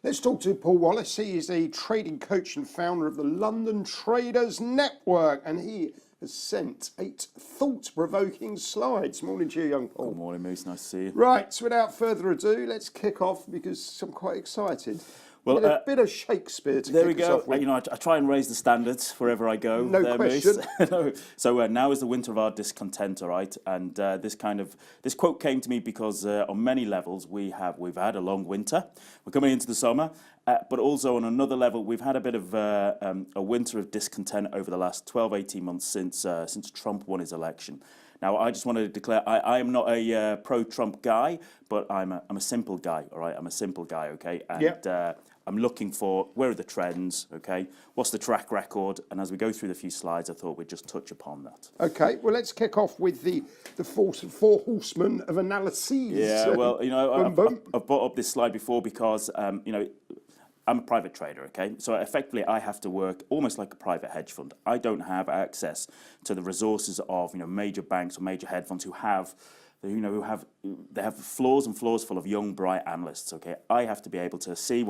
Let's talk to Paul Wallace. He is a trading coach and founder of the London Traders Network, and he has sent 8 thought-provoking slides. Morning to you, young Paul. Good morning, Moose. Nice to see you. Right, so without further ado, let's kick off because I'm quite excited. Well, a bit of Shakespeare to there we kick us go. off with. You know, I try and raise the standards wherever I go. No question. No. So now is the winter of our discontent, all right? And this quote came to me because on many levels we've had a long winter. We're coming into the summer, but also on another level we've had a bit of a winter of discontent over the last 12, 18 months since Trump won his election. Now, I just wanted to declare I am not a pro-Trump guy, but I'm a simple guy, all right? I'm a simple guy, okay? And Yep. I'm looking for where are the trends, okay? What's the track record? And as we go through the few slides, I thought we'd just touch upon that. Okay, well, let's kick off with the four horsemen of analyses. Yeah, well, you know, boom. I've brought up this slide before because, you know, I'm a private trader, okay? So effectively, I have to work almost like a private hedge fund. I don't have access to the resources of, you know, major banks or major hedge funds who have floors and floors full of young, bright analysts. Okay, I have to be able to see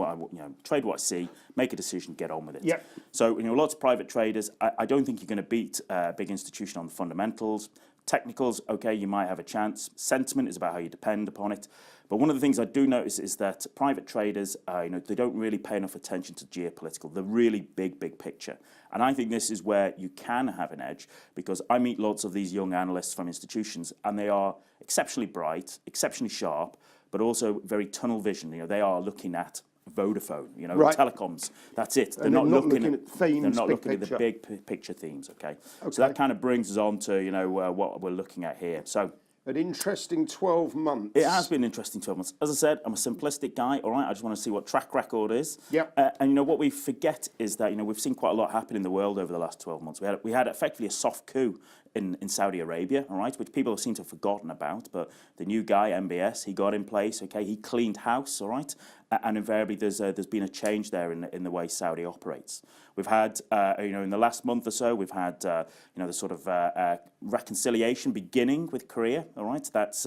trade what I see, make a decision, get on with it. Yep. So, you know, lots of private traders. I don't think you're going to beat a big institution on the fundamentals. Technicals, okay, you might have a chance. Sentiment is about how you depend upon it. But one of the things I do notice is that private traders, you know, they don't really pay enough attention to geopolitical, the really big picture. And I think this is where you can have an edge because I meet lots of these young analysts from institutions and they are exceptionally bright, exceptionally sharp, but also very tunnel vision. You know, they are looking at Vodafone, you know, right. Telecoms. That's it. They're not looking at themes. They're not looking picture. at the big picture themes. Okay. So that kind of brings us on to, you know, what we're looking at here. So an interesting 12 months. it has been an interesting 12 months. As I said, I'm a simplistic guy. All right. I just want to see what track record is. Yeah. And you know what we forget is that, you know, we've seen quite a lot happen in the world over the last 12 months. We had effectively a soft coup in Saudi Arabia, all right, which people seem to have forgotten about. But the new guy, MBS, he got in place. Okay, he cleaned house, all right, and invariably there's been a change there in the way Saudi operates. We've had, you know, in the last month or so, we've had, you know, the sort of reconciliation beginning with Korea, all right. That's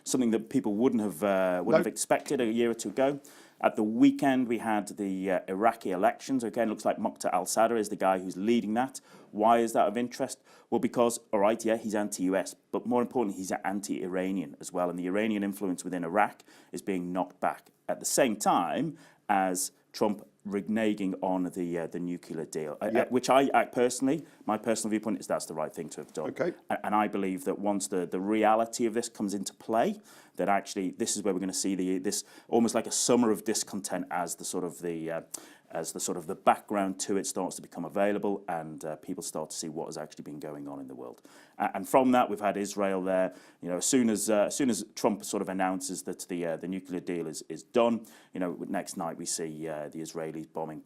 something that people wouldn't have expected a year or two ago. At the weekend, we had the Iraqi elections. Again, looks like Muqtada al-Sadr is the guy who's leading that. Why is that of interest? Well, because, all right, yeah, he's anti-US, but more importantly, he's anti-Iranian as well. And the Iranian influence within Iraq is being knocked back at the same time as Trump reneging on the nuclear deal, which I personally, my personal viewpoint is that's the right thing to have done. Okay. And I believe that once the reality of this comes into play, that actually this is where we're going to see this almost like a summer of discontent as the sort of the background to it starts to become available and people start to see what has actually been going on in the world. And from that, we've had Israel there. You know, as soon as Trump sort of announces that the nuclear deal is done, you know, next night we see the Israelis bombing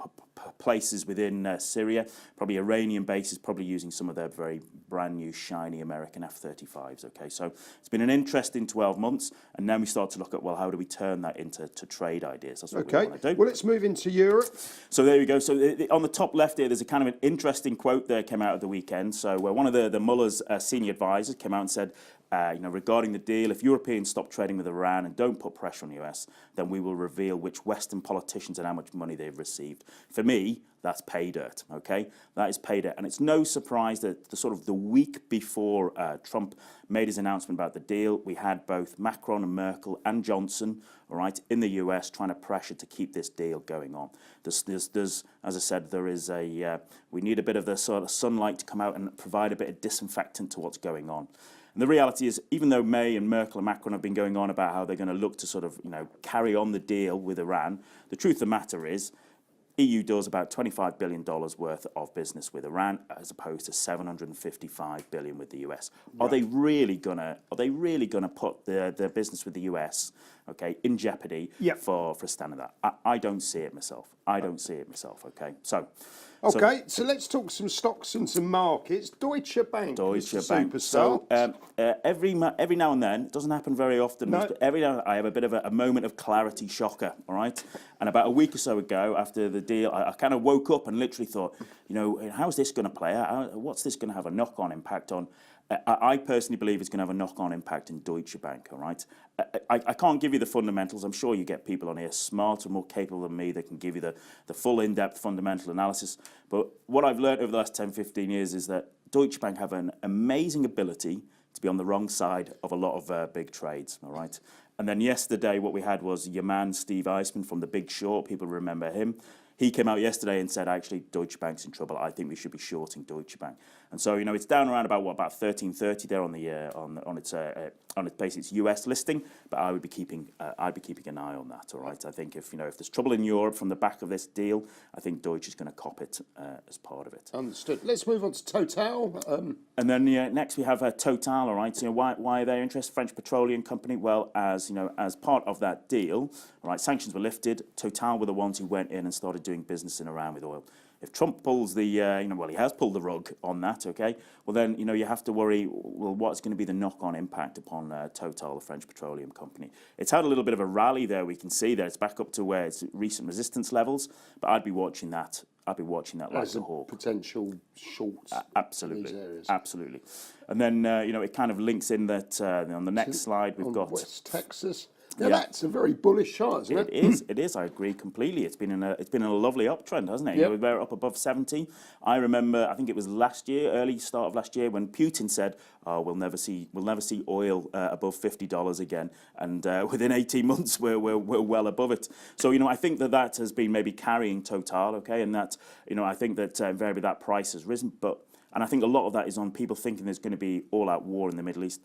places within Syria, probably Iranian bases, probably using some of their very brand new shiny American F-35s. Okay, so it's been an interesting 12 months, and then we start to look at, well, how do we turn that into trade ideas? That's what we want to do. Well, let's move into Europe. So there we go. So on the top left here, there's a kind of an interesting quote that came out of the weekend. So one of the Muller's senior advisors came out and said, you know, regarding the deal, if Europeans stop trading with Iran and don't put pressure on the US, then we will reveal which Western politicians and how much money they've received. For me, that's pay dirt, okay? That is pay dirt. And it's no surprise that the week before Trump made his announcement about the deal, we had both Macron and Merkel and Johnson, all right, in the US trying to pressure to keep this deal going on. There's as I said, there is we need a bit of the sort of sunlight to come out and provide a bit of disinfectant to what's going on. And the reality is, even though May and Merkel and Macron have been going on about how they're going to look to sort of, you know, carry on the deal with Iran, the truth of the matter is, EU does about $25 billion worth of business with Iran, as opposed to $755 billion with the US. Right. Are they really gonna put their business with the US, okay, in jeopardy for standing that? I don't see it myself. I don't see it myself. Okay, so. Okay, so let's talk some stocks and some markets. Deutsche Bank. Deutsche Bank. So every now and then, it doesn't happen very often, but every now and then I have a bit of a moment of clarity shocker, all right? And about a week or so ago, after the deal, I kind of woke up and literally thought, you know, how's this going to play out? What's this going to have a knock-on impact on I personally believe it's going to have a knock-on impact in Deutsche Bank, all right? I can't give you the fundamentals. I'm sure you get people on here smarter, more capable than me that can give you the full in-depth fundamental analysis. But what I've learned over the last 10, 15 years is that Deutsche Bank have an amazing ability to be on the wrong side of a lot of big trades, all right? And then yesterday what we had was your man, Steve Eisman from The Big Short. People remember him. He came out yesterday and said, actually, Deutsche Bank's in trouble. I think we should be shorting Deutsche Bank. And so, you know, it's down around about 13.30 there on its basically its US listing. But I'd be keeping an eye on that. All right. I think if there's trouble in Europe from the back of this deal, I think Deutsche is going to cop it as part of it. Understood. Let's move on to Total. And then next we have Total. All right. You know, why are they interested? French petroleum company. Well, as part of that deal, all right, sanctions were lifted. Total were the ones who went in and started doing business in Iran with oil. If Trump pulls the, well, he has pulled the rug on that, okay? Well, then, you have to worry, well, what's going to be the knock-on impact upon Total, the French petroleum company? It's had a little bit of a rally there, we can see there. It's back up to where it's recent resistance levels, but I'd be watching that. I'd be watching that like a hawk. Potential shorts. Absolutely, in these areas. absolutely. And then, it kind of links in that on the next slide, we've got West Texas. Now that's a very bullish chart, isn't it? It is. I agree completely. It's been in a lovely uptrend, hasn't it? Yep. We're up above 70. I remember, I think it was last year, early start of last year, when Putin said, "Oh, we'll never see oil above $50 again." And within 18 months, we're well above it. So I think that has been maybe carrying Total, okay, and that I think that invariably that price has risen, and I think a lot of that is on people thinking there's going to be all-out war in the Middle East.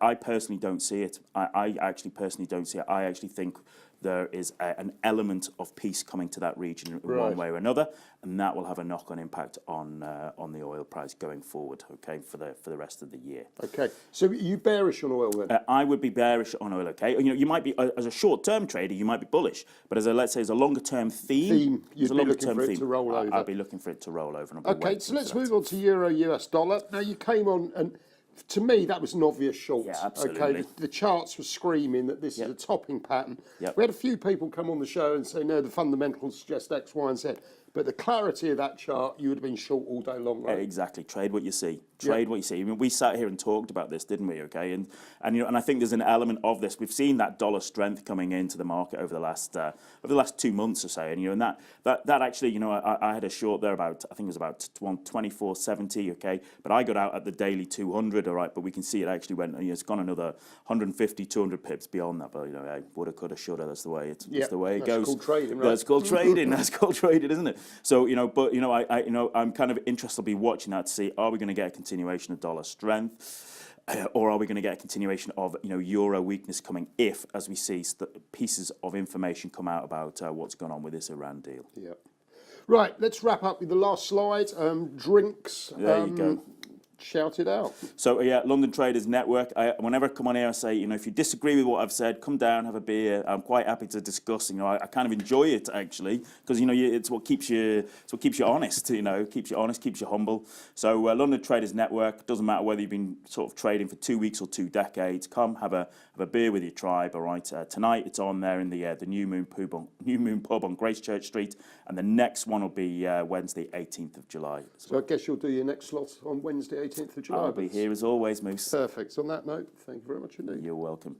I personally don't see it. I actually personally don't see it. I actually think there is an element of peace coming to that region in one way or another, and that will have a knock-on impact on the oil price going forward. Okay, for the rest of the year. Okay, so are you bearish on oil then? I would be bearish on oil. Okay, you might be as a short-term trader, you might be bullish, but let's say as a longer-term theme, you'd be looking for it to roll over. I'd be looking for it to roll over. And okay, so let's move on to Euro US dollar. Now you came on and. To me, that was an obvious short. Yeah, absolutely. Okay, the charts were screaming that this is a topping pattern. Yep. We had a few people come on the show and say, no, the fundamentals suggest X, Y, and Z. But the clarity of that chart, you would have been short all day long, right? Exactly. Trade what you see. Trade what you see. I mean, we sat here and talked about this, didn't we? Okay, and I think there's an element of this. We've seen that dollar strength coming into the market over the last 2 months or so, and that actually, I had a short there about, I think it was about 24.70. Okay, but I got out at the daily 200. All right, but we can see it actually went. It's gone another 150, 200 pips beyond that. But woulda, coulda, shoulda. That's the way it goes. That's called trading, right? That's called trading. That's called trading, isn't it? So I'm kind of interested to be watching that to see, are we going to get a continuation of dollar strength, or are we going to get a continuation of euro weakness coming if, as we see, pieces of information come out about what's going on with this Iran deal? Yeah. Right. Let's wrap up with the last slide. Drinks. There you go. Shout it out. So London Traders Network. Whenever I come on here, I say, if you disagree with what I've said, come down, have a beer. I'm quite happy to discuss. I kind of enjoy it actually, because it's what keeps you honest. Keeps you honest, keeps you humble. So London Traders Network. Doesn't matter whether you've been sort of trading for 2 weeks or 2 decades. Come have a beer with your tribe. All right. Tonight it's on there in the New Moon Pub on Gracechurch Street, and the next one will be Wednesday, 18th of July. So I guess you'll do your next slot on Wednesday, 18th of July. I'll be here as always, Moose. Perfect. On that note, thank you very much indeed. You're welcome.